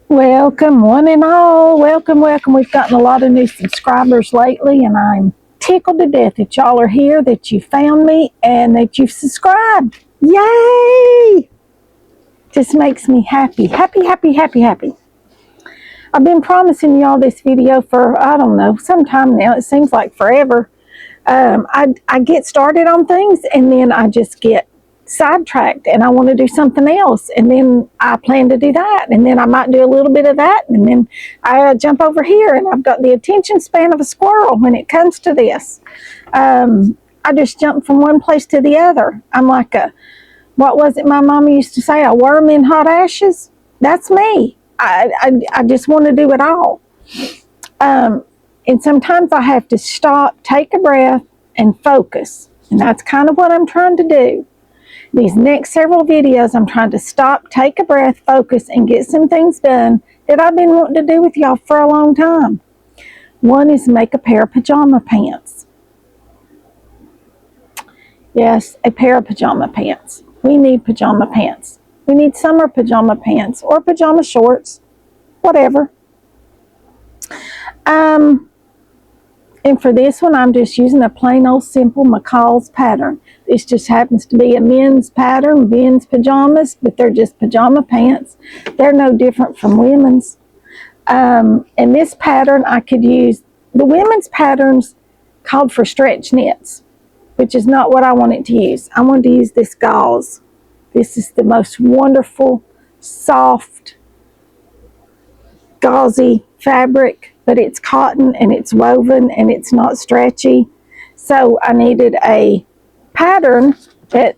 Welcome, one and all. Welcome, welcome. We've gotten a lot of new subscribers lately, and I'm tickled to death that y'all are here, that you found me, and that you've subscribed. Yay! Just makes me happy. Happy, happy, happy, happy. I've been promising y'all this video for, I don't know, some time now. It seems like forever. I get started on things, and then I just get sidetracked and I want to do something else, and then I plan to do that, and then I might do a little bit of that, and then I jump over here, and I've got the attention span of a squirrel when it comes to this. I just jump from one place to the other. I'm like what was it my mama used to say, a worm in hot ashes? That's me. I just want to do it all. And sometimes I have to stop, take a breath, and focus, and that's kind of what I'm trying to do. These next several videos, I'm trying to stop, take a breath, focus, and get some things done that I've been wanting to do with y'all for a long time. One is make a pair of pajama pants. Yes, a pair of pajama pants. We need pajama pants. We need summer pajama pants or pajama shorts, whatever. And for this one, I'm just using a plain old simple McCall's pattern. This just happens to be a men's pattern, men's pajamas, but they're just pajama pants. They're no different from women's. And this pattern, I could use, the women's patterns called for stretch knits, which is not what I wanted to use. I wanted to use this gauze. This is the most wonderful, soft, gauzy fabric, but it's cotton and it's woven and it's not stretchy. So I needed a pattern that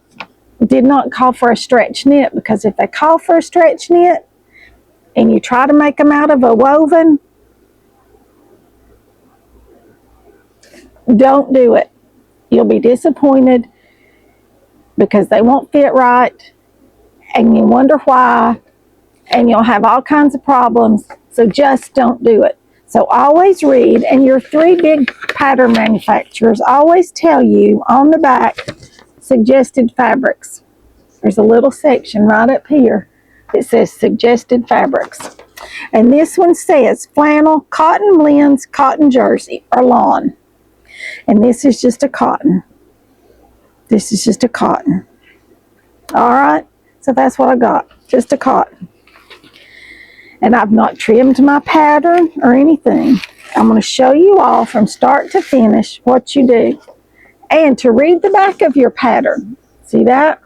did not call for a stretch knit, because if they call for a stretch knit and you try to make them out of a woven, don't do it. You'll be disappointed because they won't fit right, and you wonder why, and you'll have all kinds of problems. So just don't do it. So always read, and your three big pattern manufacturers always tell you on the back suggested fabrics. There's a little section right up here that says suggested fabrics. And this one says flannel, cotton blends, cotton jersey, or lawn. And this is just a cotton. This is just a cotton. All right, so that's what I got, just a cotton. And I've not trimmed my pattern or anything. I'm going to show you all from start to finish what you do. And to read the back of your pattern, see that?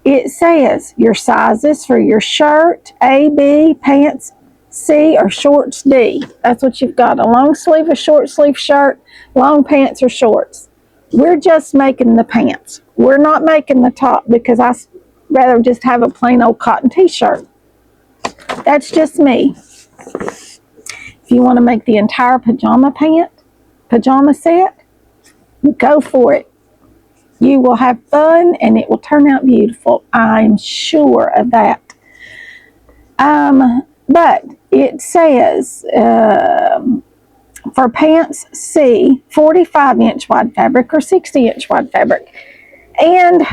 It says your sizes for your shirt, A, B, pants, C, or shorts, D. That's what you've got, a long sleeve, a short sleeve shirt, long pants, or shorts. We're just making the pants. We're not making the top, because I'd rather just have a plain old cotton t-shirt. That's just me. If you want to make the entire pajama set, go for it. You will have fun and it will turn out beautiful. I'm sure of that. But it says for pants C, 45-inch wide fabric or 60-inch wide fabric. And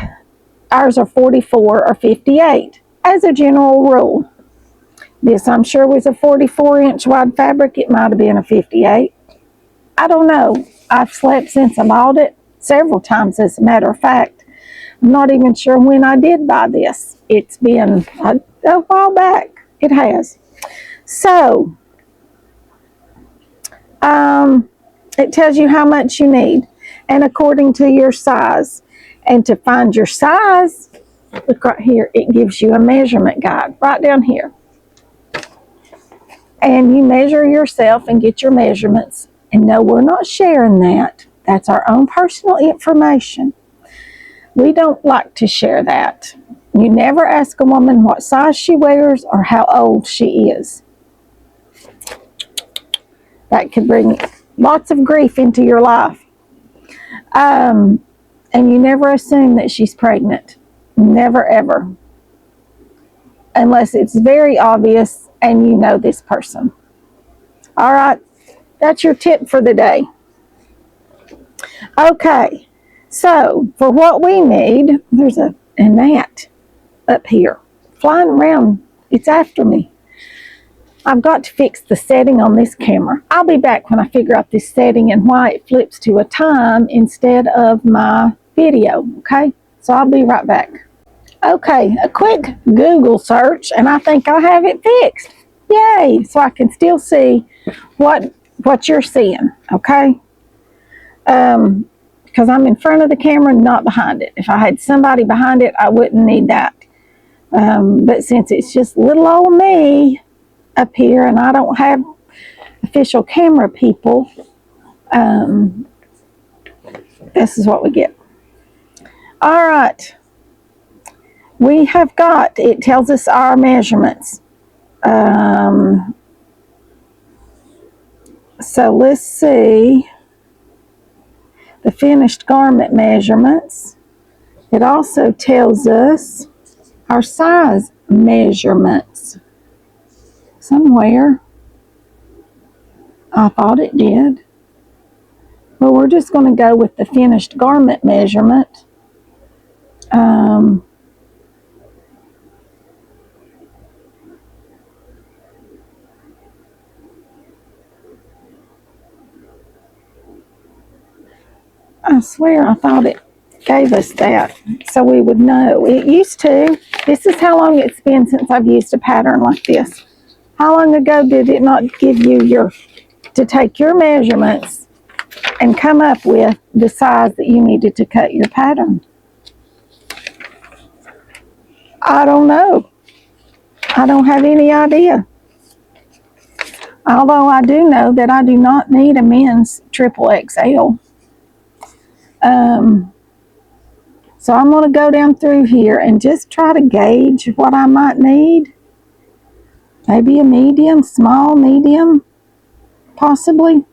ours are 44 or 58 as a general rule. This, I'm sure, was a 44-inch wide fabric. It might have been a 58. I don't know. I've slept since I bought it several times, as a matter of fact. I'm not even sure when I did buy this. It's been a while back. It has. So, it tells you how much you need, and according to your size. And to find your size, look right here, it gives you a measurement guide right down here. And you measure yourself and get your measurements. And no, we're not sharing that. That's our own personal information. We don't like to share that. You never ask a woman what size she wears or how old she is. That could bring lots of grief into your life. And you never assume that she's pregnant. Never, ever. Unless it's very obvious and you know this person. All right, that's your tip for the day. Okay, so for what we need, there's a gnat up here flying around It's after me. I've got to fix the setting on this camera. I'll be back when I figure out this setting and why it flips to a time instead of my video, okay? So I'll be right back. Okay, a quick Google search, and I think I have it fixed. Yay! So I can still see what you're seeing, okay? Because I'm in front of the camera, not behind it. If I had somebody behind it, I wouldn't need that. But since it's just little old me up here, and I don't have official camera people, this is what we get. All right. We have got, it tells us our measurements. So let's see the finished garment measurements. It also tells us our size measurements. Somewhere I thought it did. But we're just going to go with the finished garment measurement. I swear I thought it gave us that so we would know. It used to. This is how long it's been since I've used a pattern like this. How long ago did it not give you to take your measurements and come up with the size that you needed to cut your pattern? I don't know. I don't have any idea. Although I do know that I do not need a men's XXL. So I'm going to go down through here and just try to gauge what I might need. Maybe a medium, small, medium, possibly.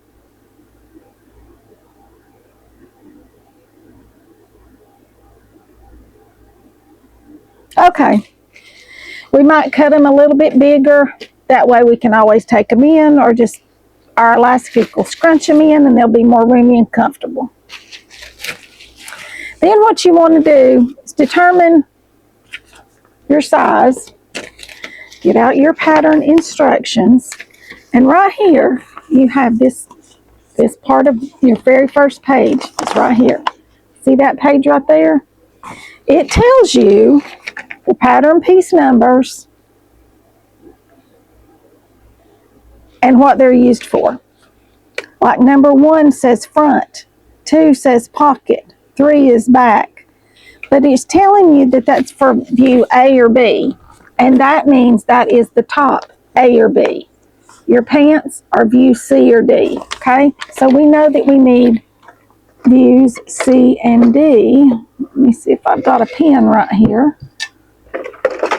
Okay. We might cut them a little bit bigger. That way we can always take them in, or just our elastic will scrunch them in and they'll be more roomy and comfortable. Then what you want to do is determine your size. Get out your pattern instructions. And right here, you have this part of your very first page. It's right here. See that page right there? It tells you the pattern piece numbers and what they're used for. Like number 1 says front, 2 says pocket, 3 is back. But it's telling you that that's for view A or B. And that means that is the top, A or B. Your pants are view C or D, okay? So we know that we need views C and D. Let me see if I've got a pen right here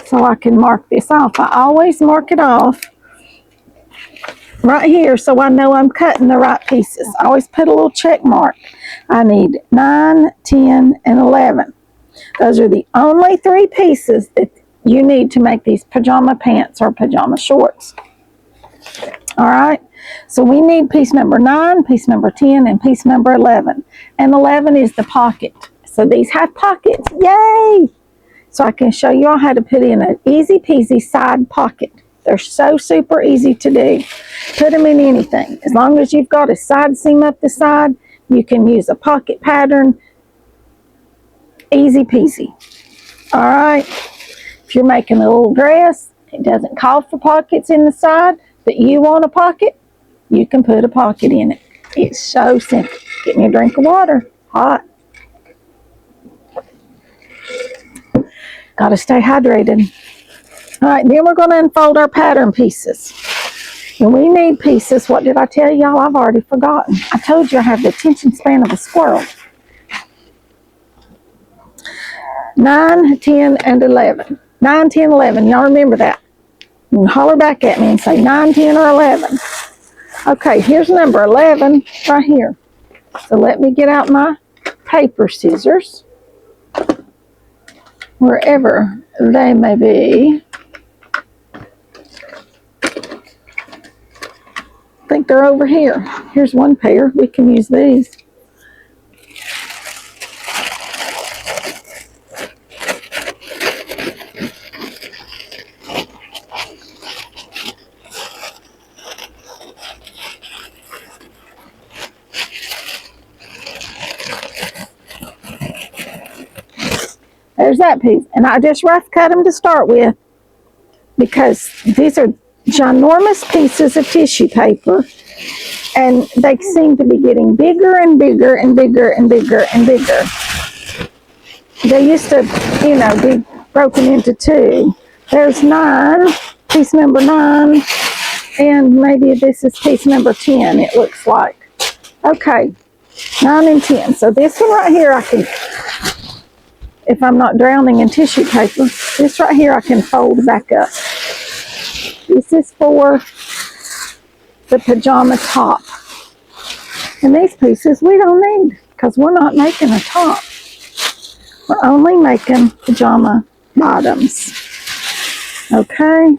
so I can mark this off. I always mark it off right here so I know I'm cutting the right pieces. I always put a little check mark. I need 9, 10, and 11. Those are the only 3 pieces that you need to make these pajama pants or pajama shorts. All right, so we need piece number 9, piece number 10, and piece number 11. And 11 is the pocket. So these have pockets. Yay! So I can show you all how to put in an easy peasy side pocket. They're so super easy to do. Put them in anything. As long as you've got a side seam up the side, you can use a pocket pattern. Easy peasy. All right. If you're making a little dress, it doesn't call for pockets in the side, but you want a pocket, you can put a pocket in it. It's so simple. Get me a drink of water. Hot. Got to stay hydrated. All right, then we're going to unfold our pattern pieces. And we need pieces. What did I tell y'all? I've already forgotten. I told you I have the attention span of a squirrel. 9, 10, and 11. 9, 10, 11. Y'all remember that. You can holler back at me and say 9, 10, or 11. Okay, here's number 11 right here. So let me get out my paper scissors, wherever they may be. I think they're over here. Here's one pair. We can use these. there's that piece. And I just rough cut them to start with because these are ginormous pieces of tissue paper, and they seem to be getting bigger and bigger and bigger and bigger and bigger. They used to, be broken into two. There's 9, piece number 9, and maybe this is piece number 10, it looks like. Okay, 9 and 10. So this one right here, I can, if I'm not drowning in tissue paper, this right here I can fold back up. This is for the pajama top. And these pieces we don't need because we're not making a top. We're only making pajama bottoms. Okay.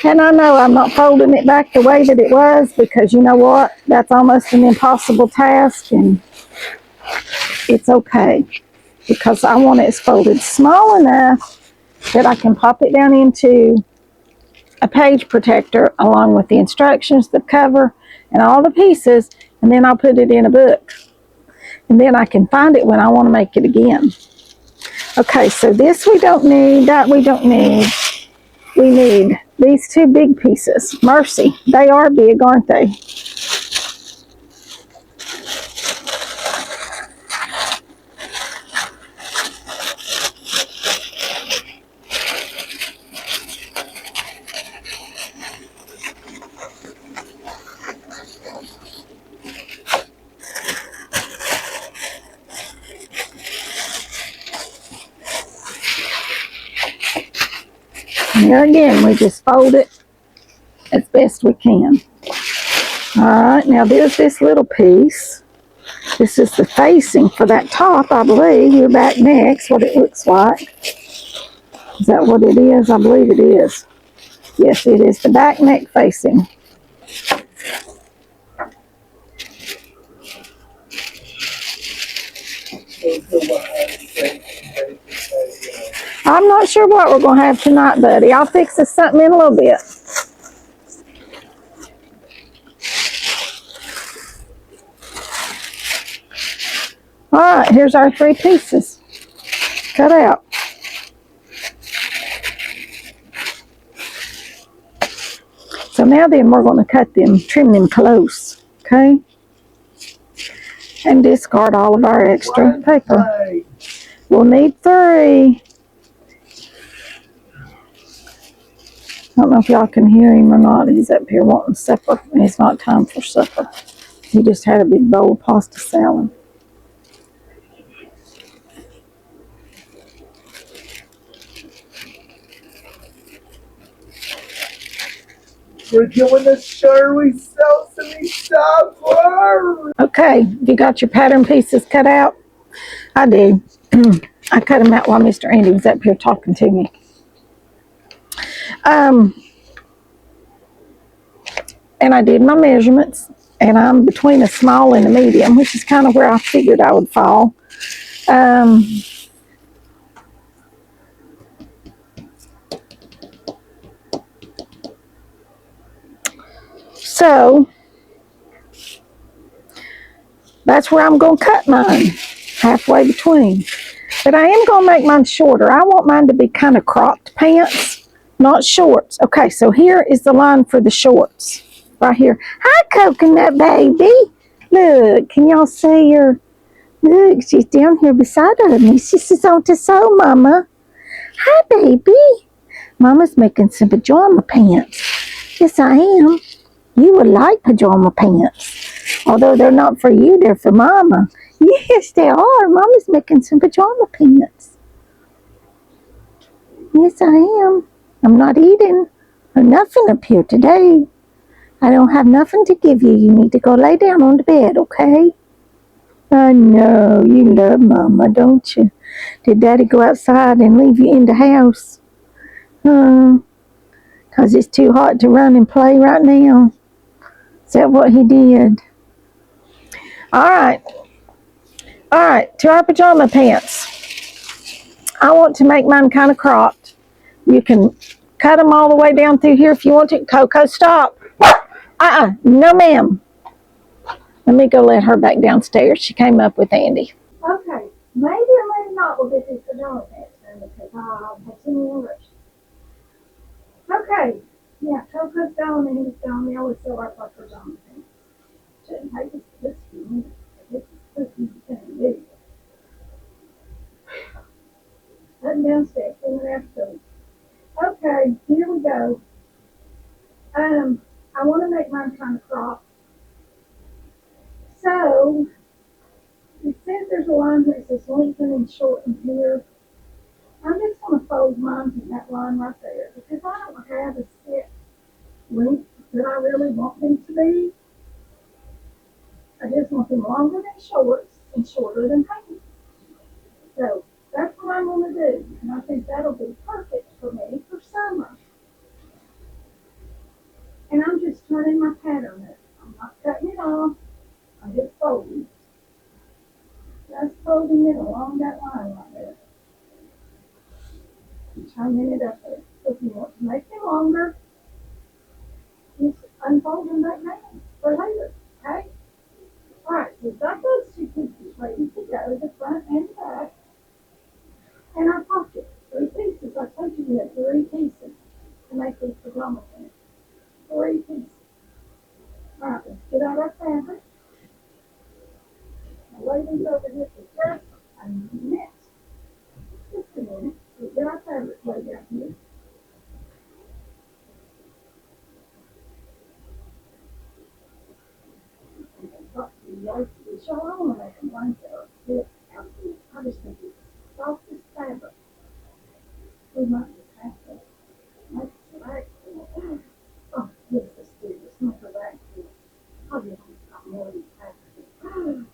And I know I'm not folding it back the way that it was because you know what? That's almost an impossible task, and it's okay because I want it folded small enough that I can pop it down into a page protector along with the instructions, the cover, and all the pieces, and then I'll put it in a book. And then I can find it when I want to make it again. Okay, so this we don't need, that we don't need. We need these 2 big pieces. Mercy, they are big, aren't they? Here again, we just fold it as best we can. All right, now there's this little piece. This is the facing for that top, I believe. Your back neck's what it looks like. Is that what it is? I believe it is. Yes, it is the back neck facing. I'm not sure what we're going to have tonight, buddy. I'll fix us something in a little bit. All right, here's our 3 pieces cut out. So now then we're going to cut them, trim them close, okay? And discard all of our extra paper. We'll need 3. I don't know if y'all can hear him or not. He's up here wanting supper, and it's not time for supper. He just had a big bowl of pasta salad. We're doing the Shirley Sesame supper. Okay, you got your pattern pieces cut out? I did. I cut them out while Mr. Andy was up here talking to me. And I did my measurements, and I'm between a small and a medium, which is kind of where I figured I would fall. So that's where I'm going to cut mine, halfway between. But I am going to make mine shorter. I want mine to be kind of cropped pants, not shorts. Okay, so here is the line for the shorts. Right here. Hi, Coconut Baby. Look, can y'all see her? Look, she's down here beside me. She's on to sew, Mama. Hi, baby. Mama's making some pajama pants. Yes, I am. You would like pajama pants. Although they're not for you, they're for Mama. Yes, they are. Mama's making some pajama pants. Yes, I am. I'm not eating or nothing up here today. I don't have nothing to give you. You need to go lay down on the bed, okay? I know. You love Mama, don't you? Did Daddy go outside and leave you in the house? 'Cause it's too hot to run and play right now. Is that what he did? All right. All right, to our pajama pants. I want to make mine kind of cropped. You can cut them all the way down through here if you want to. Coco, stop. No ma'am. Let me go let her back downstairs. She came up with Andy. Okay, maybe or maybe not we'll get these pajama pants done because I'll have too many rush. Okay, yeah, Coco's gone and he's gone. They always fill up our pajama pants. Shouldn't take this few minutes. This is cookie and do. Letting downstairs, in the afternoon. Okay, here we go. I want to make mine kind of cropped. So, it says there's a line that says lengthen and shorten here. I'm just going to fold mine to that line right there because I don't have a set length that I really want them to be. I just want them longer than shorts and shorter than pants. So, that's what I'm going to do. And I think that'll be perfect for me for summer. And I'm just turning my pattern up. I'm not cutting it off. I'm just folding. Just folding it along that line right there. And turning it up there. If you want to make it longer, just unfold them back down for later. Okay? Alright, we've got those two pieces ready to go, the front and the back. And our pocket. 3 pieces. I told you we had 3 pieces to make these pajama pants. 3 pieces. Alright, let's get out our fabric. I'll lay these over here for just a minute. Just a minute. We'll get our fabric laid out here. So I want to make them ones that are fit. I just think it's the softest fabric. We might just have to make it rag. Oh, yes, let's do this. Make a rag. I'll get more of these fabrics.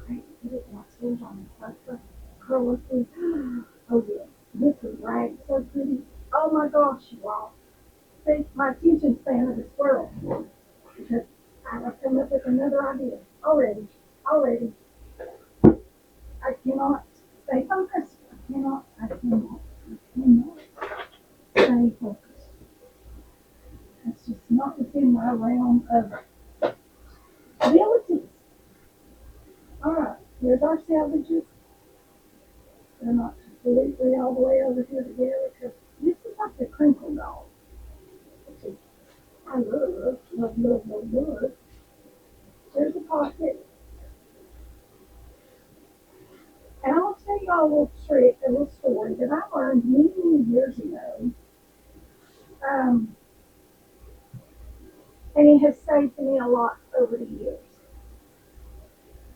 Great. Put it downstairs on the sofa. Curl it through. Oh, yeah. This is rag so pretty. Oh, my gosh, you all. See, my attention span is a squirrel. Because I've come up with another idea. Already. I cannot stay focused. I cannot stay focused. That's just not within my realm of abilities. Alright, here's our salvages. They're not completely all the way over here together because this is like the crinkle doll. Which is, I love. There's a pocket. And I'll tell you all a little trick, a little story that I learned many years ago. And it has saved me a lot over the years.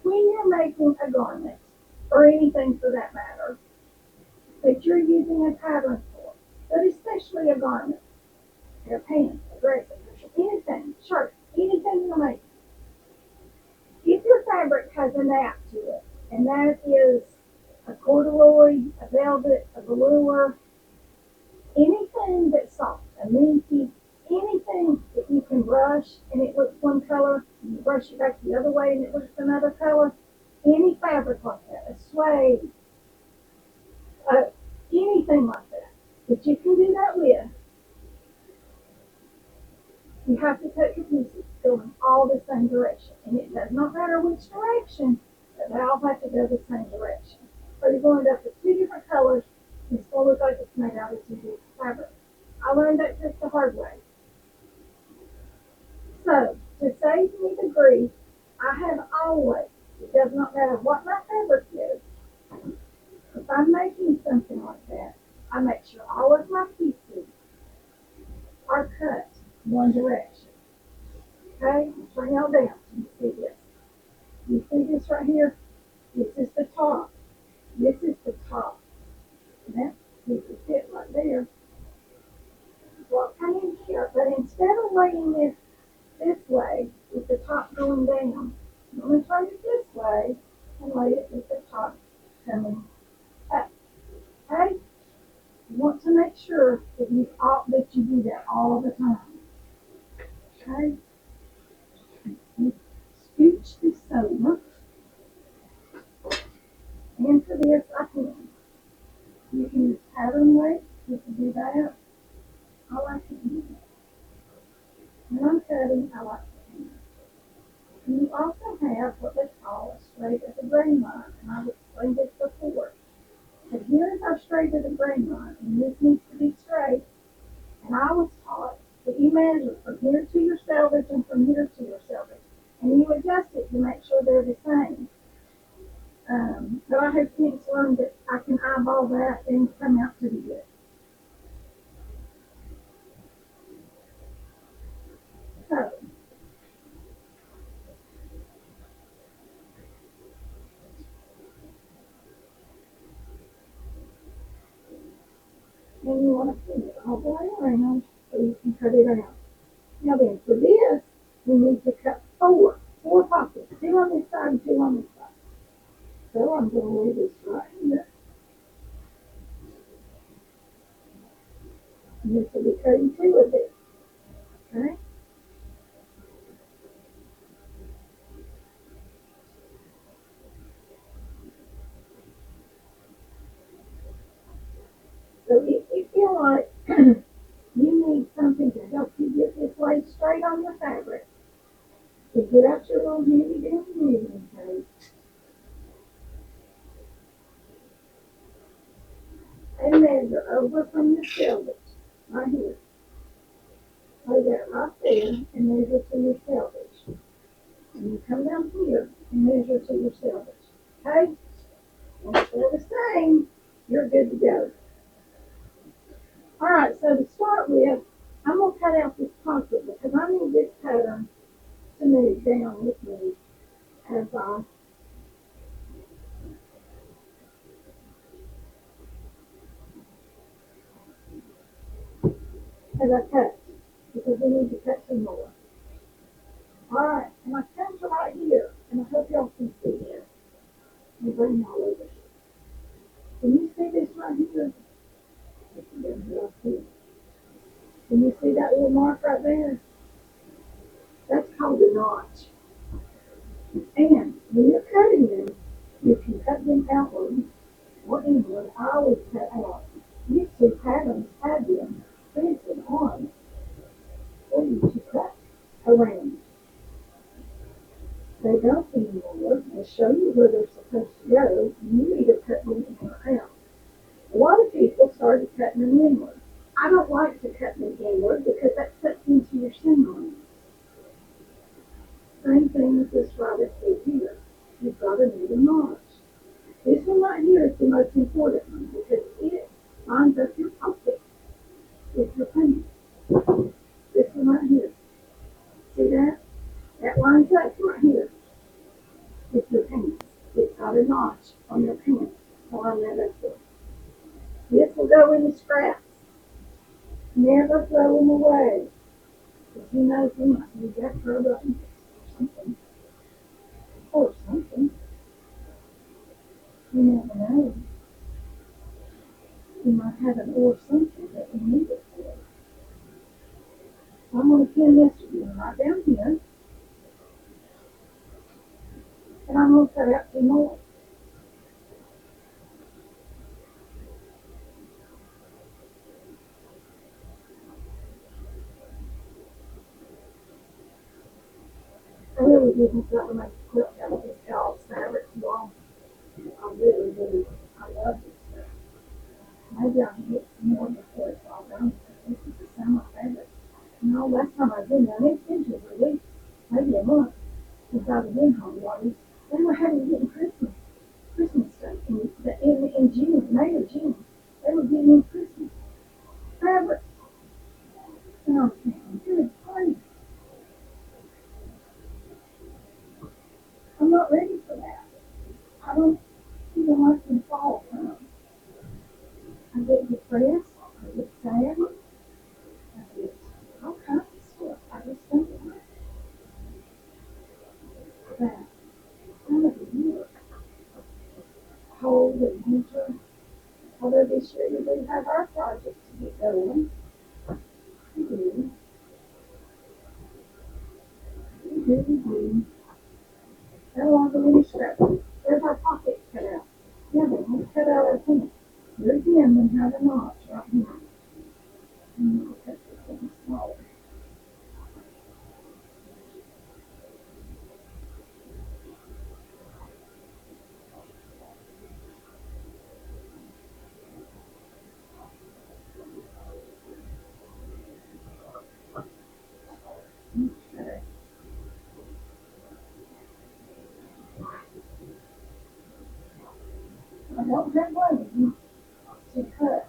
When you're making a garment, or anything for that matter, that you're using a pattern for, but especially a garment, a pants, a dress, anything, shirt, anything you're making, if your fabric has a nap to it, and that is a corduroy, a velvet, a velour, anything that's soft, a minky, anything that you can brush and it looks one color, and you brush it back the other way and it looks another color, any fabric like that, a suede, anything like that you can do that with, you have to cut your pieces going all the same direction. And it does not matter which direction, but they all have to go the same direction. Or you're going up with 2 different colors, and it's going to look like it's made out of 2 different fabrics. I learned that trick the hard way. So, to save me the grief, I have always, it does not matter what my fabric is, if I'm making something like that, I make sure all of my pieces are cut one direction. Okay? Bring it all down. You see this. You see this right here? This is the top. This is the top. And that piece is it right there. Well, come in here, but instead of laying this way with the top going down, I'm going to turn it this way and lay it with the top coming Okay? You want to make sure that you do that all the time. Okay? You scooch this over. And for this, I can. You can use pattern weight. You can do that. I like to do that. When I'm cutting, I like to do that. And you also have what they call a straight of the grain line. And I've explained this before. But here is our straight of the grain line. And this needs to be straight. And I was taught that you measure from here to your selvage and from here to your selvage. And you adjust it to make sure they're the same. But I have since learned that I can eyeball that and come out pretty good. So, and you want to pin it all the way around so you can cut it out. Now then, for this, we need to cut four pockets, two on this side and two on this side. So I'm going to lay this right here. And this will be cutting two of it. Okay? So if you feel like you need something to help you get this laid straight on your fabric, to get out your little handy dandy measuring tape and measure over from your selvage, right here. Lay that right there and measure to your selvage. And you come down here and measure to your selvage. Okay? And if they're the same, you're good to go. Alright, so to start with, I'm going to cut out this pocket because I need this pattern to move down with me as I cut, because we need to cut some more. Alright, and I come to right here, and I hope y'all can see this. Let me bring y'all over here. Can you see this right here? Can you see that little mark right there? That's called a notch. And when you're cutting them, you can cut them outward or inward. I always cut out. These two patterns have them facing on for you to cut around. They don't anymore. They show you where they're supposed to go. You either cut them in or out. A lot of people started cutting them inward. I don't like to cut them inward because that cuts into your seam line. Same thing with this right here. You've got to need a notch. This one right here is the most important one because it lines up your pocket with your pants. This one right here. See that? That lines up right here with your pants. It's got a notch on your pants. Line that up there. This will go in the scraps. Never throw them away. Because who knows, you might need that for a button or something. Or something. You never know. You might have an or something that you need it for. So I'm going to pin this one right down here. And I'm going to cut out two more. I really didn't try to make a quilt out of this gauze fabric too long. I really do. I love this stuff. Maybe I can get some more before it's all done. This is the summer fabric. You know, last time I was in there, it's been just a week, maybe a month since I was in Hawaii. They were having getting Christmas stuff in June, May or June. They were getting in Christmas fabric. And I was thinking, good grief, I'm not ready for that. I don't even like them fall from. I get depressed, I get sad, I get all kinds of stuff. I just don't like that. Some of the year, cold and winter, although this Got a lot of little scraps. There's our pockets cut out. Yeah, but we cut out our pants. Here again, we have a notch right here. And we'll cut this one smaller. Okay. I don't have one to cut.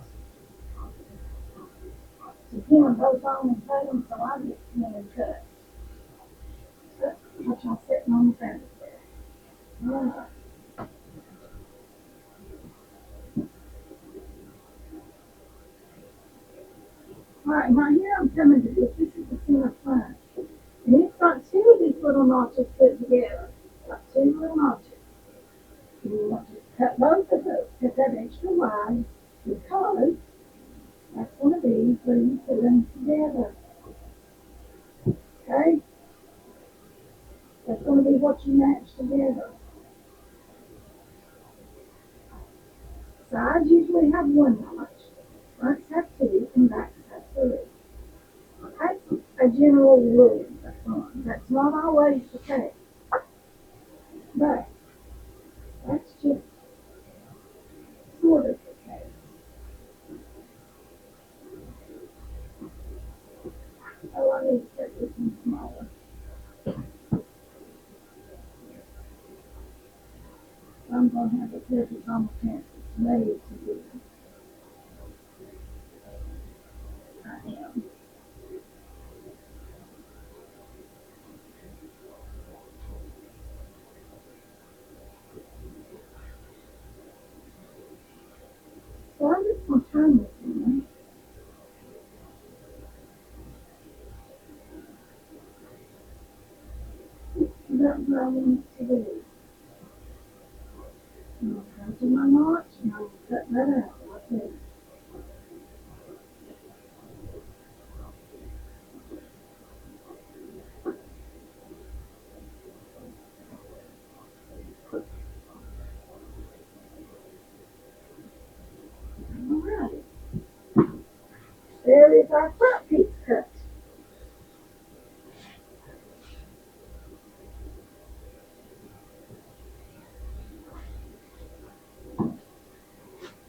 To pin them both on and cut them, so I get pin and cut. So, which I'm sitting on the fence there. Alright. Alright, now here I'm coming to this. This is the center front. And it's got two of these little notches put together. It's got two little notches. And you want to cut both of those. Cut that extra wide because that's going to be where you put them together. Okay? That's going to be what you match together. Sides usually have one notch. Fronts have two and backs have three. That's a general rule. That's not always the case. But that's just sort of the case. Oh, I need to cut this one smaller. I'm going to have to cut this on the pants. It's made to do. I am. So I'm just going to turn this in. That's what I want it to do. And I'll come to my notch and I'll cut that out like this. Alright. There is our front piece cut.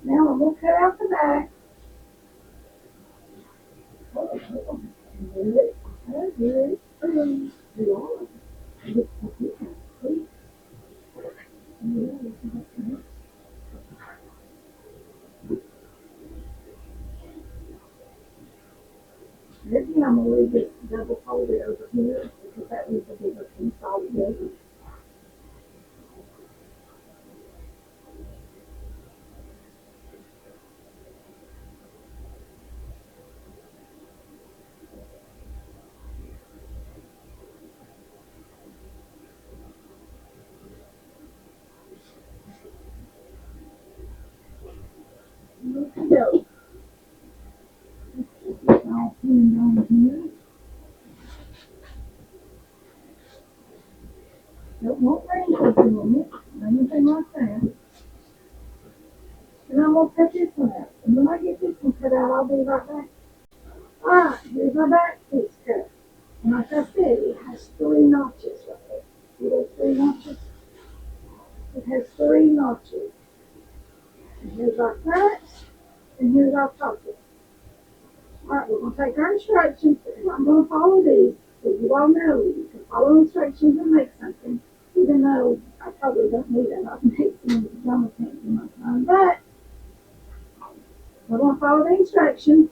Now I'm going to cut out the back. Oh, good. Oh, good. Good on. Maybe I'm going to leave this double folded over here because that was a bigger piece altogether. Go. All pinned on here. Don't want wrinkles in it, or anything like that. And I'm going to cut this one out. And when I get this one cut out, I'll be right back. Alright, here's my back piece cut. And like I said, it has three notches right there. See those three notches? It has three notches. And here's our front, and here's our pocket. Alright, we're going to take our instructions, and I'm going to follow these, so you all know you can follow instructions and make something, even though I probably don't need it. I've made some pajama pants in my time, but we're going to follow the instructions,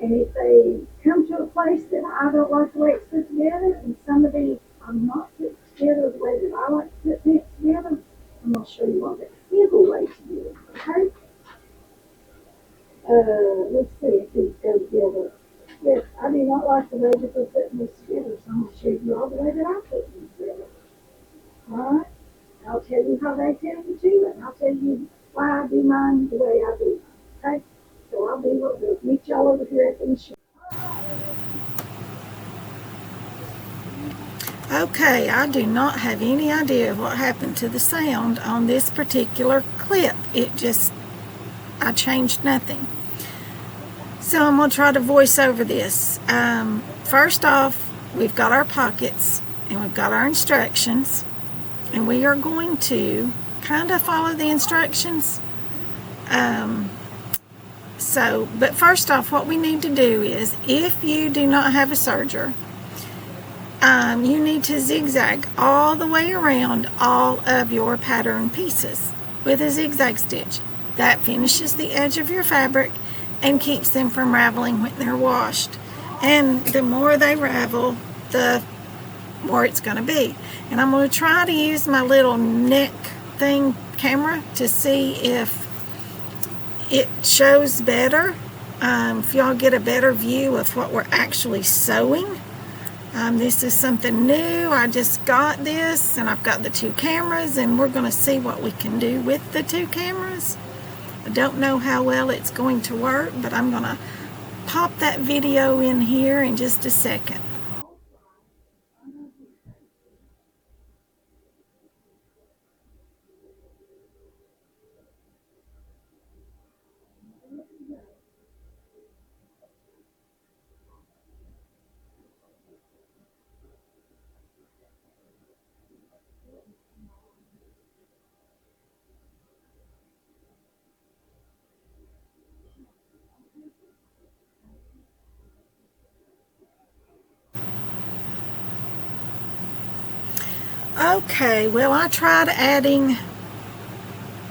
and if they come to a place that I don't like the way it's put together, and some of these are not put together the way that I like to put things together, I'm going to show you all the simple way to do it, okay? Let's see if these go together. Yes, I do not like the way that they're putting this together, so I'm going to show you all the way that I put them together. Alright? I'll tell you how they tell me to, and I'll tell you why I do mine the way I do mine. Okay? So we'll meet y'all over here at the machine. Okay, I do not have any idea what happened to the sound on this particular clip. I changed nothing. So I'm going to try to voice over this. First off, we've got our pockets and we've got our instructions, and we are going to kind of follow the instructions. But first off, what we need to do is, if you do not have a serger, you need to zigzag all the way around all of your pattern pieces with a zigzag stitch. That finishes the edge of your fabric and keeps them from raveling when they're washed. And the more they ravel, the more it's going to be. And I'm going to try to use my little neck thing camera to see if it shows better, if y'all get a better view of what we're actually sewing. This is something new. I just got this, and I've got the two cameras, and we're going to see what we can do with the two cameras. I don't know how well it's going to work, but I'm going to pop that video in here in just a second. Okay, well, I tried adding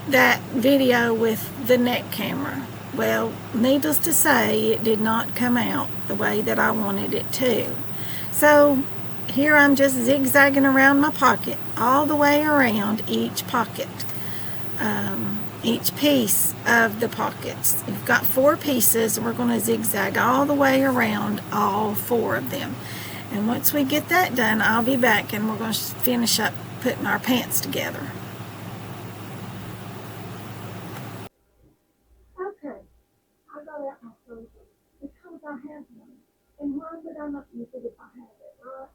that video with the neck camera. Well, needless to say, it did not come out the way that I wanted it to. So here I'm just zigzagging around my pocket, all the way around each pocket, each piece of the pockets. We've got 4 pieces, and we're going to zigzag all the way around all 4 of them. And once we get that done, I'll be back, and we're going to finish up putting our pants together. Okay, I got out my serger because I have one. And why would I not use it if I have it, right?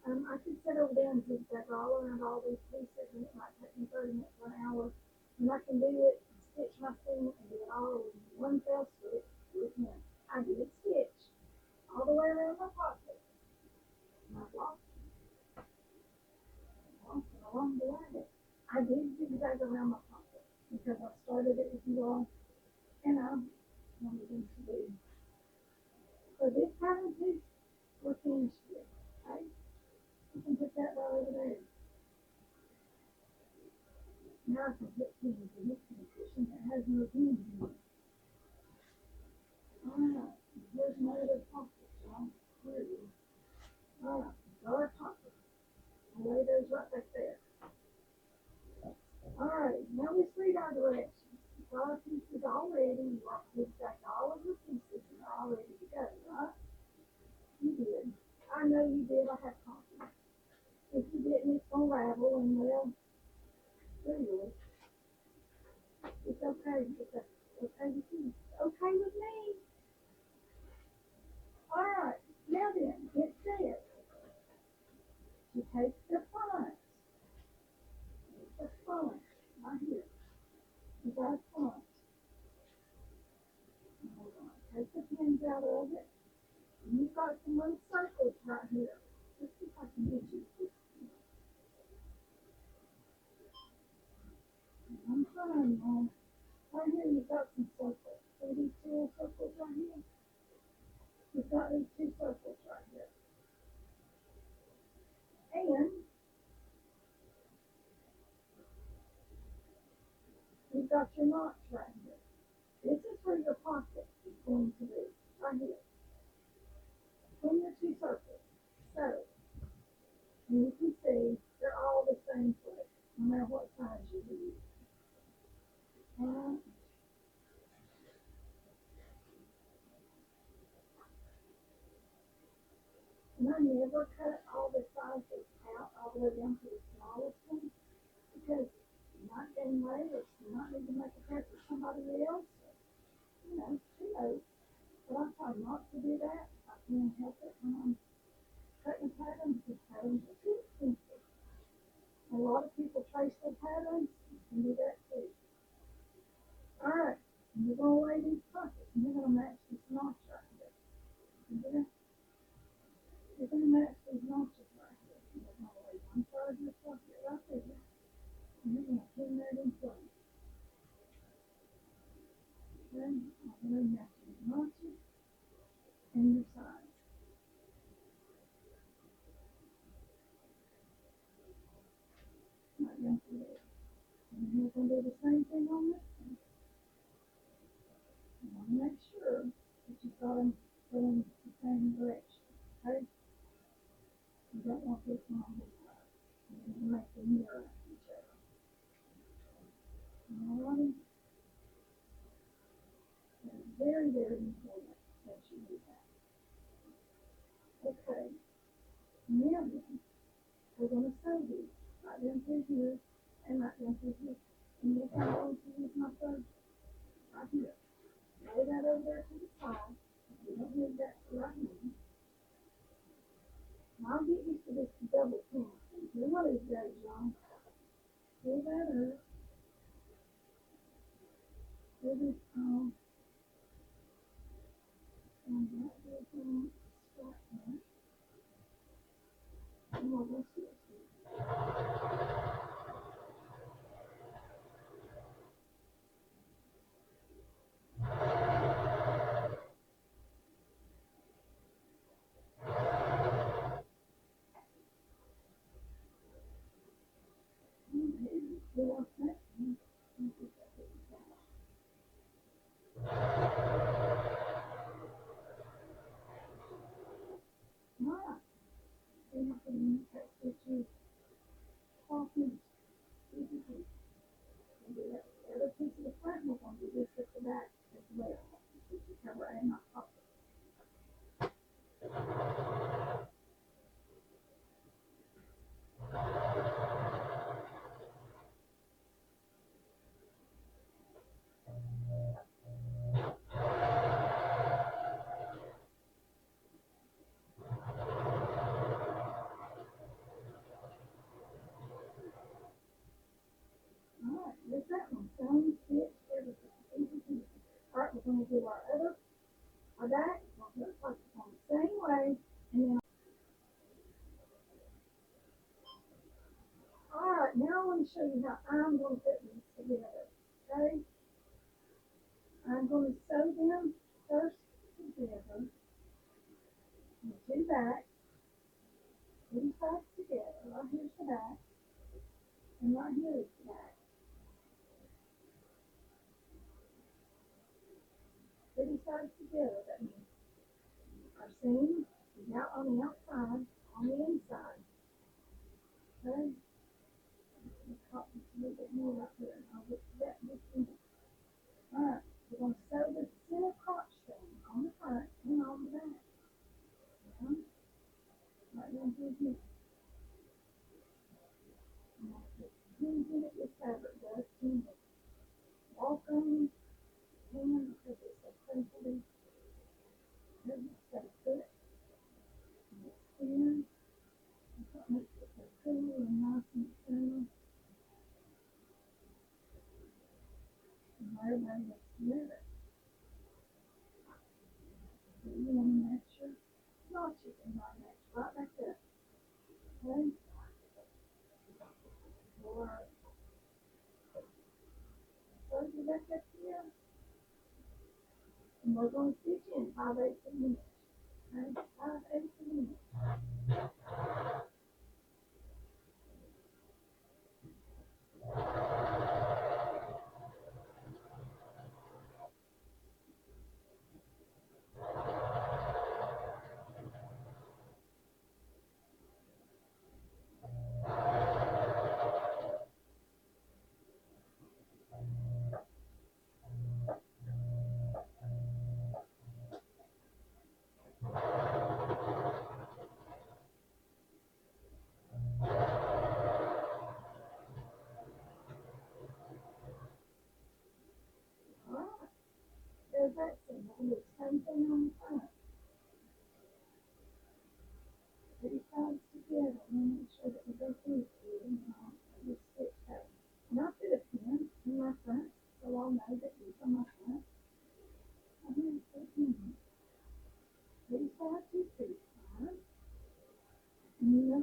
I could sit over there and zigzag all around all these pieces, and it might take me 30 minutes or an hour. And I can do it, stitch my thing, and do it all in one fell swoop with him. I did stitch all the way around my pocket. And I've lost it along the way. I did zigzag around my pocket because I started it with you all, and I wanted them to do. So this pattern piece, we're finished with. Okay? You can put that right over there. Now I can put pins in this cushion that has no pins in it. Alright, here's my other pocket, y'all. Here it is. Alright, our pocket. I'll lay those right back there. Alright, now let's read our directions. We've got our pieces all ready. You want to zigzag all of your pieces and they're all ready to go, right? You did. I know you did. I have confidence. If you didn't, it's going to ravel, and well, there you are. It's okay. It's okay with you. It's okay with me. Alright, now then, it says, you take the front, right here. You got a front. Hold on, take the pins out of it. And you've got some little circles right here. Let's see if I can get you this. I'm trying, Mom. Right here, you've got some circles. See these 2 circles right here? You've got these 2 circles right here. And you've got your notch right here. This is where your pocket is going to be, right here. Between your 2 circles. So, and you can see they're all the same place, no matter what size you use. And I never cut all the sizes out all the way down to the smallest one because you might gain weight or you might need to make a pair for somebody else. You know, who knows? But I try not to do that. I can't help it when I'm cutting patterns, the patterns are too expensive. A lot of people trace their patterns. You can do that too. All right, you're going to lay these pockets and you're going to match this notch right here. See? You're going to match these notches right here. You're going to lay one side of your pocket right there. And you're going to pin that in place. Okay, I'm going to match your notches and your sides. Not going to do it. And you're going to do the same thing on this one. You want to make sure that you've got them going the same direction. Okay? You don't want this one on this side. You're going to make them mirror each other. Alrighty? That's very, very important that you do that. Okay. Now then, we're going to sew these right down through here and right down through here. And you're going to use my third right here. Lay that over there to the side. You don't need that right now. I'll get used to this double pin. One of these days, y'all. Pull that up. Pull this on. And that goes on. Straight there. And we'll go switch it. Pull off that one. And put that in the back. Alright. Then you can cut stitches 12 inches. And do that with the other piece of the front. We're going to do this at the back as well. Which is cover and not pocket. Alright, there's that one. Sewn, stitch, everything. Easy peasy. Alright, we're going to do our back. We're going to put pockets on the same way. And then, alright, now I want to show you how I'm going to put these together. Okay? I'm going to sew them first together. The two backs. Put these backs together. Right here's the back. And right here is the back. Put these sides together. That means our seam is out on the outside, on the inside. Okay? Let's cut this a little bit more right there. And I'll get to that in just a minute. Alright, we're going to sew the center crotch seam on the front and on the back. Okay? Right down through here. And I'll put pins in it. This fabric does tingle. Walk on hand because it's so crinkly. Because it's so thick. And it's thin. That's what makes it so cool and nice and thin. And everybody gets together. So you want to match your notches and not match right back there. Okay? Or so you back up here. And we're going to stitch in 5/8 of an inch. Okay? 5/8 of an inch. Alright. There's that seam. We'll do the same thing on the front.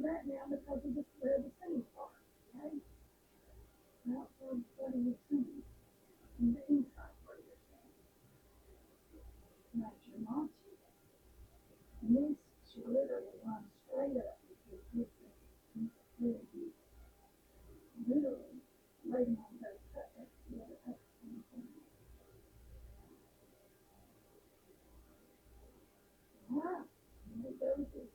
that now because of this where the seams are. Okay? Now for putting the seams in the inside where you're seeing. That's your notches. And this should literally run straight up because this is really literally waiting on those cut that together up in the corner. Alright, there goes this.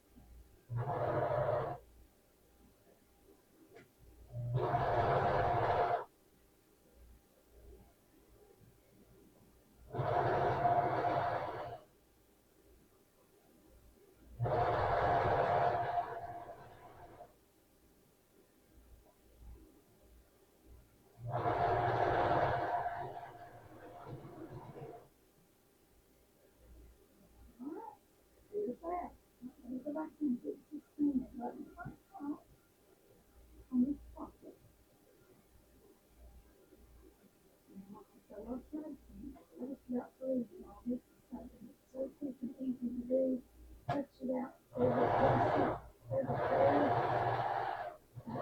Alright, there's that. Let me go back and get this thing that button right top on this pocket. Now, so what's that? I just got through all this something. It's so quick and easy to do. Touch it out. There's a thread.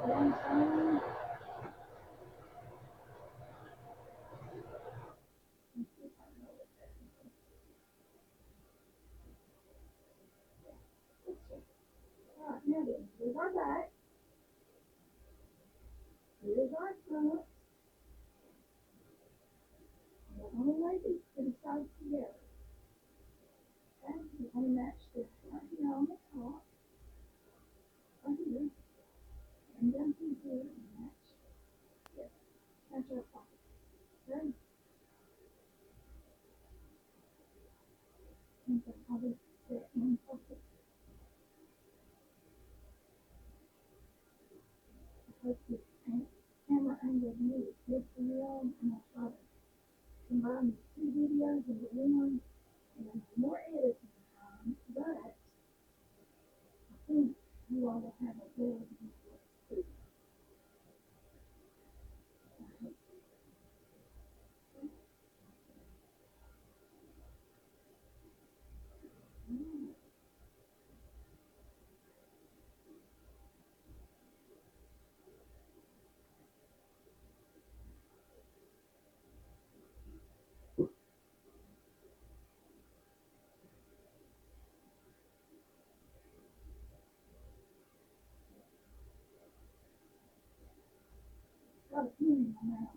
One seam. Let's see if I know what that is. Let's see. Alright, now then, here's our back. Here's our front. We're going to lay these two sides together. Okay, we're going to match this right here on the top. Right here. And down through here and match. Yes, match our pocket. Okay? And so how this set in pocket. I hope this camera angle view is good for you all. And I'll try to combine these two videos into one. And more editing time, but I think you all will have a better view of it too. I hope. Got a few in my mouth.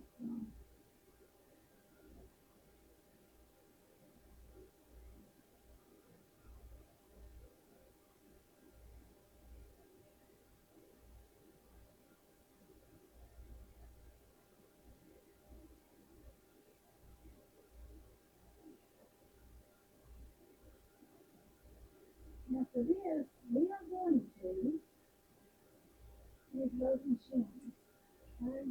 Now for this, we are going to use those machines. Okay?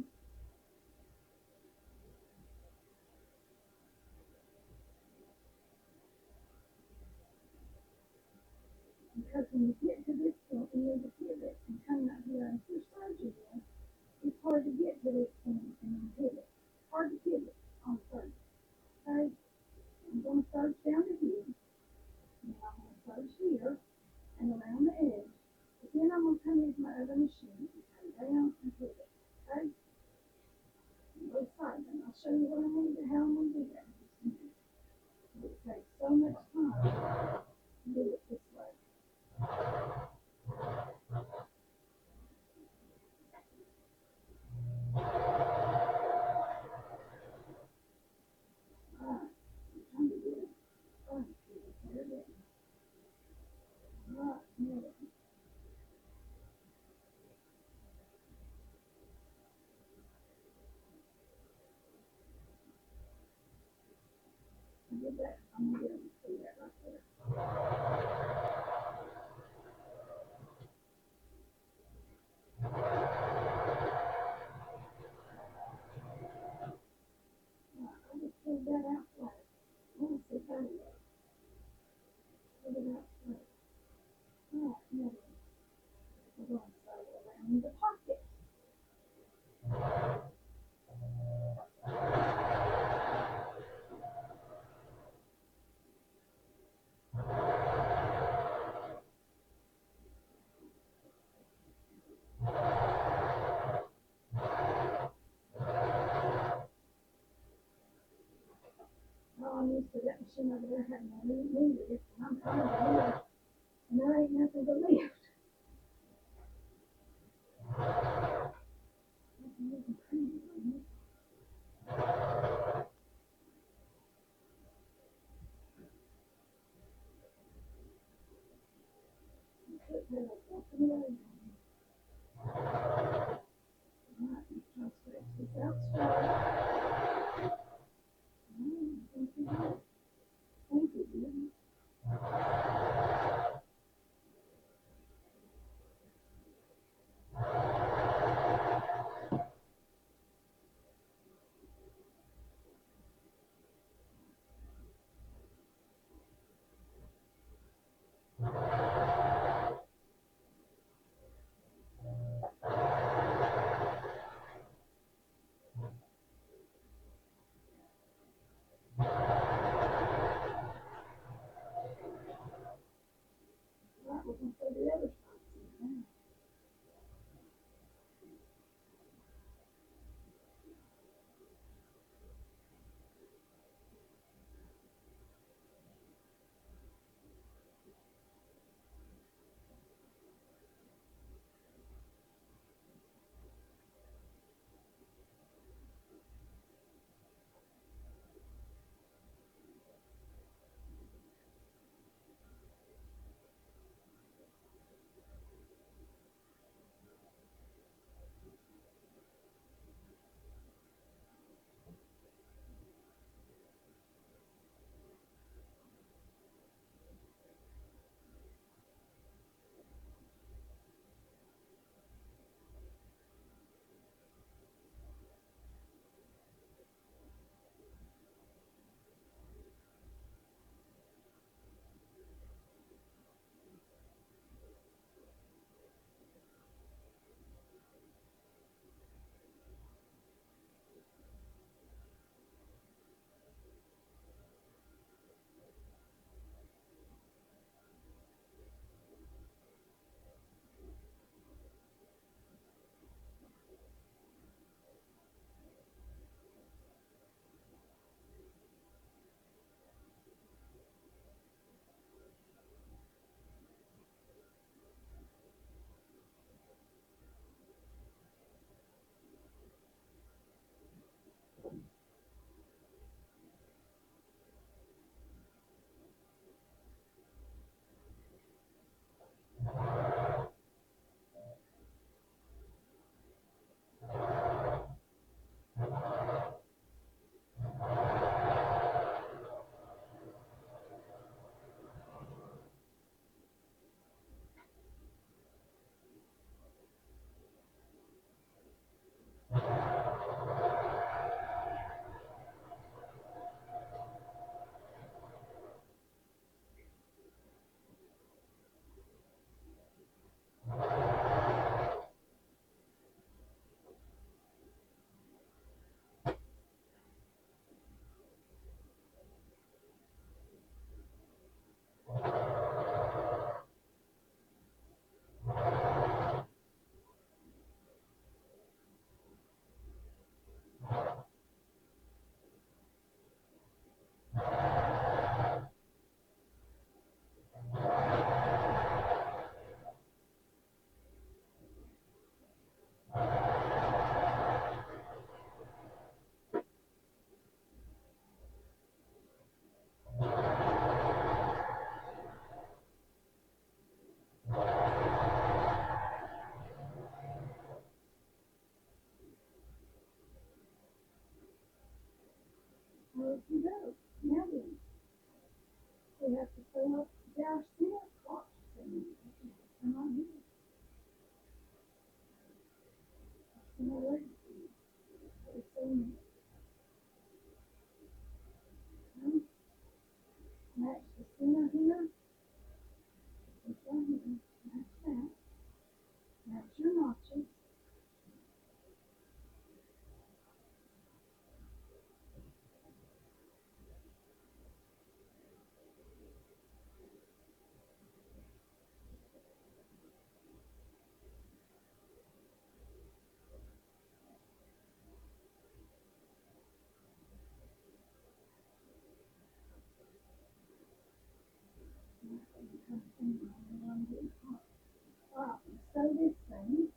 Because when you get to this point, you need to pivot and come out here. And if you're surgical, it's hard to get to this point and then pivot. Hard to pivot on surgery. Okay? I'm going to surge down to here. And I'm going to surge here and around the edge. But then I'm going to come into my other machine and come down and pivot. Okay? Both sides. And I'll show you what I'm going to do, how I'm going to do that in just a minute. It takes so much time to do it this way. Alright, I'm trying to get it. Trying to get it there, there. Alright, now then. I did that. I'm going to get them to see that right there. Alright, I just pulled that out flat. I want to see how it looks. Pull it out flat. Alright, now then. We're going to sew around the pocket. I'm used to that machine over there having a new lift, and I'm trying to lift, and there ain't nothing to lift. Right, we're gonna put the other spots in now. Well, if you go, now then, we have to fill up our center clock. Come on here. Center legacy. It's in match the center here. This one here. Match that. Match your notches. Alright, sew this thing.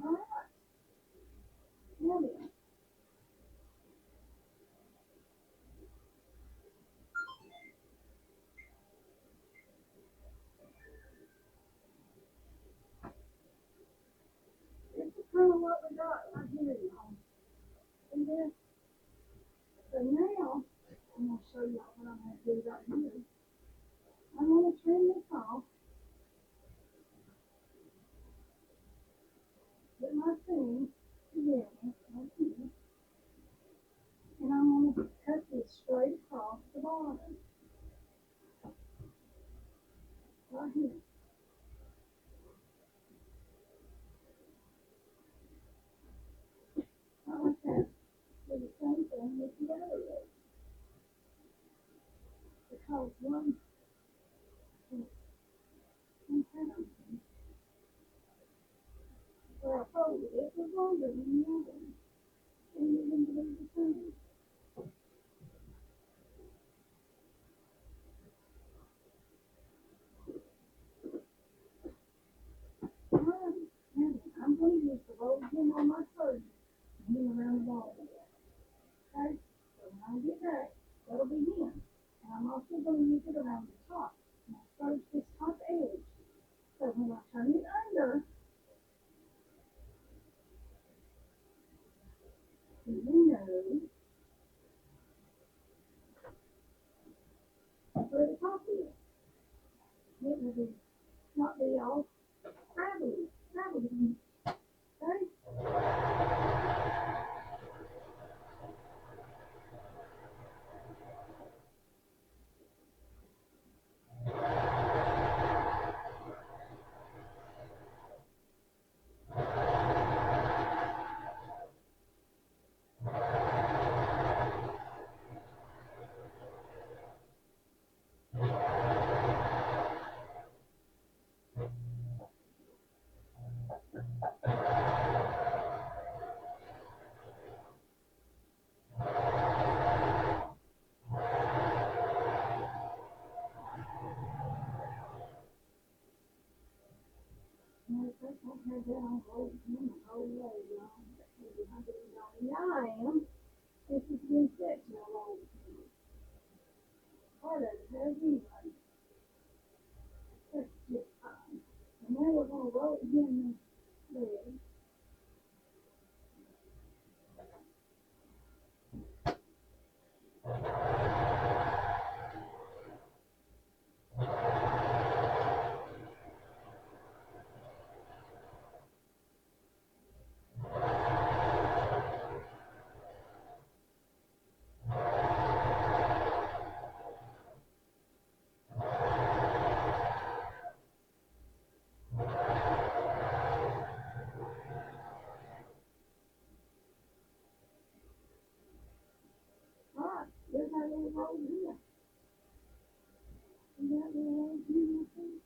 Alright, now then. This is kind of what we got right here, y'all. See this? So now, I'm going to show y'all what I'm going to do right here. I'm going to trim this off. Put my seam together right here. And I'm going to cut this straight across the bottom. Right here. Right like that. Do the same thing with the other leg. Because one pattern where I folded it was longer than the other one. And you're going to do the same. Alright, now I'm going to use the roll pin on my surgery and him around the ball with it. Okay? So when I get back, that'll be him. And I'm also going to use it around the top. And I'll serge this top edge. So when I turn it under, you know where the top is. It will be not be all scrabbly. Okay? No, I don't have that on hold. I'm whole way, y'all. Yeah, I am. This has been such a long part of it has anyway. That's just fine. And now we're going to roll it again this leg. Alright, there's our little roll here. See that little roll here, see?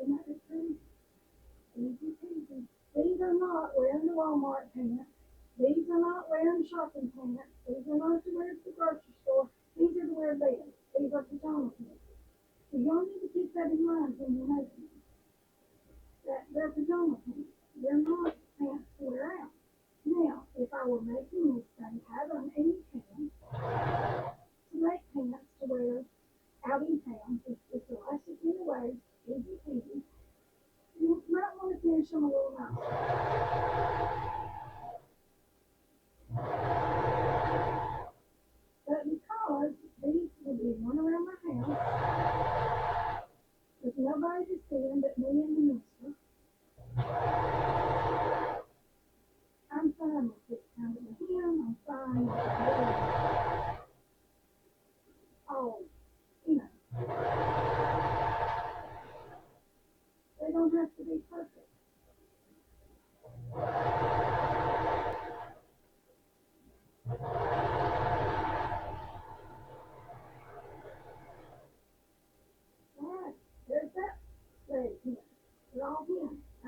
Isn't that the tree? Easy peasy. These are not wearing the Walmart pants. These are not wearing shopping pants. These are not to wear at the grocery store. These are to wear bed. These are pajama pants. So y'all need to keep that in mind when you're making them. That they're pajama pants. They're not pants to wear out. Now, if I were making this thing out on any pants, to make pants to wear out in town, it's elastic in the waist, easy peasy. You might want to finish them a little nicer. But because these will be worn around my house, with nobody to see them but me and the minister,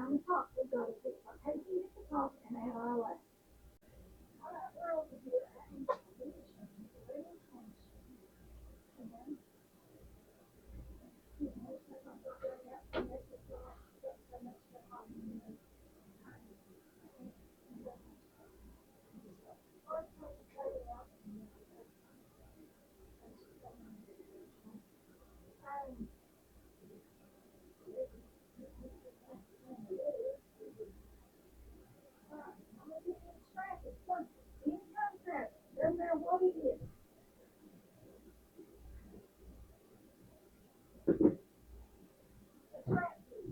on the top, we've got to fix our paging at the top and add our allowances. All right, we're over here adding the addition to the little function. And then, let's not go bring up the next slide. Got so much stuff on here. I'm gonna get distracted. Something. Anytime traffic. Doesn't matter what it is. Distracted.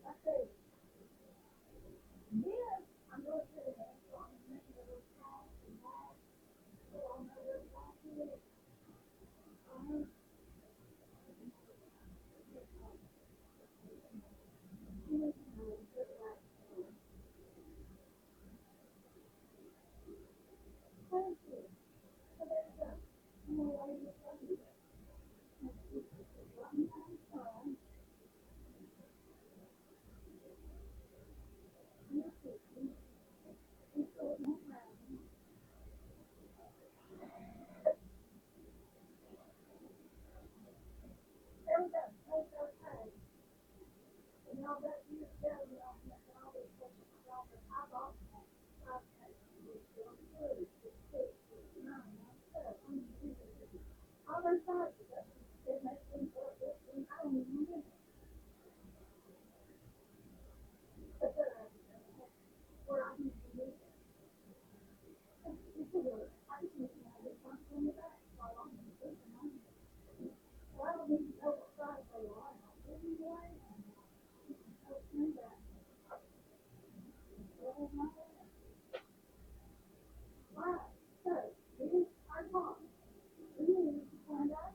I say, then I'm going to the next one. I'm making a little cross and back. So I'll know where the back is. Thank you. So there's a more way to show you that. One time time. You're 50. And so it won't matter. There we go. That's okay. And y'all got you to tell me on that and all these questions y'all but I bought that. Okay. All those sizes, it makes things work. I don't even know. But where I need to use it. It's a word. I just need to know this one from the back. While I'm in the system. Well, I don't need to know what size they are. Anyway, I'll do that. Right. So, here's our top. We need to find out.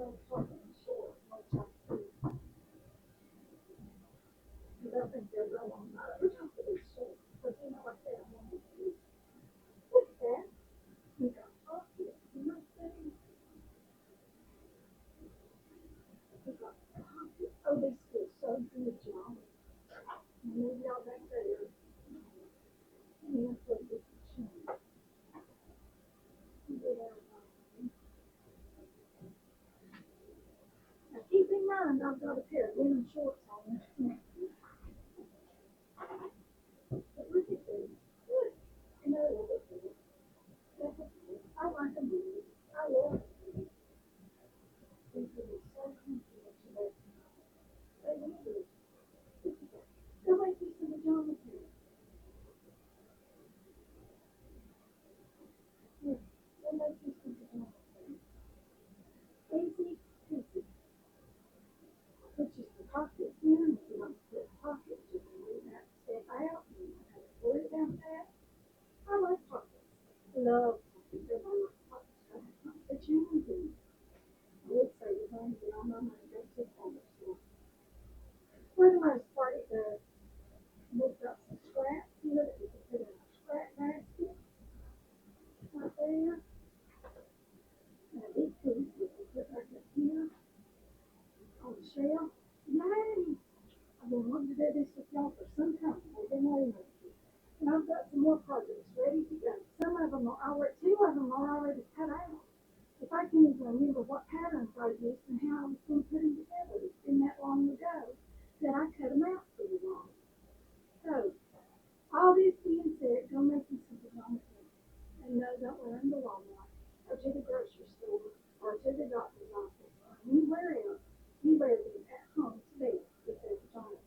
love talking short, which I do. Because I think they're real long. We're talking short. Because you know what they want to do. Look at that. We got pockets. You know what I'm saying? We got pockets. Oh, this feels so good, y'all. Maybe y'all back there. Yeah, for this machine. Now keep in mind, I've got a pair of linen shorts on. But look at this. Look. You know, look at this. I like them. I love them. These are so comfortable today. They look good. Go make you some pajamas here. Here. Go make you some pajamas here. Easy peasy. Put just the pockets in. If you want to put pockets, you can leave that step out. You don't have to worry about that. I like pockets. Love pockets. I like pockets. But you do. I would say you're going to get on my mind. Go to the corner store. For the most part, we've got some scraps here that we can put in a scrap basket right there. Now this piece we can put right up here on the shelf. Yay! I've been wanting to do this with y'all for some time. I've been waiting on you. And I've got some more projects ready to go. Some of them are already, two of them are already cut out. If I can even remember what patterns I used and how I was going to put them together, it's been that long ago that I cut them out pretty long. So, all this being said, go make you some pajamas and no, don't wear them to Walmart or to the grocery store or to the doctor's office or anywhere else. You wear them at home to bed with their pajamas.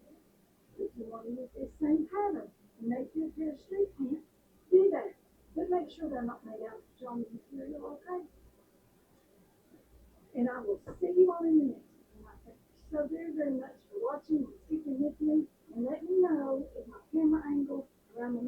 If you want to use this same pattern and make you a pair of street pants, do that. But make sure they're not made out of pajama material, okay? And I will see you all in the next one. I thank you so very, very much for watching and sticking with me. And let me know if my camera angle around the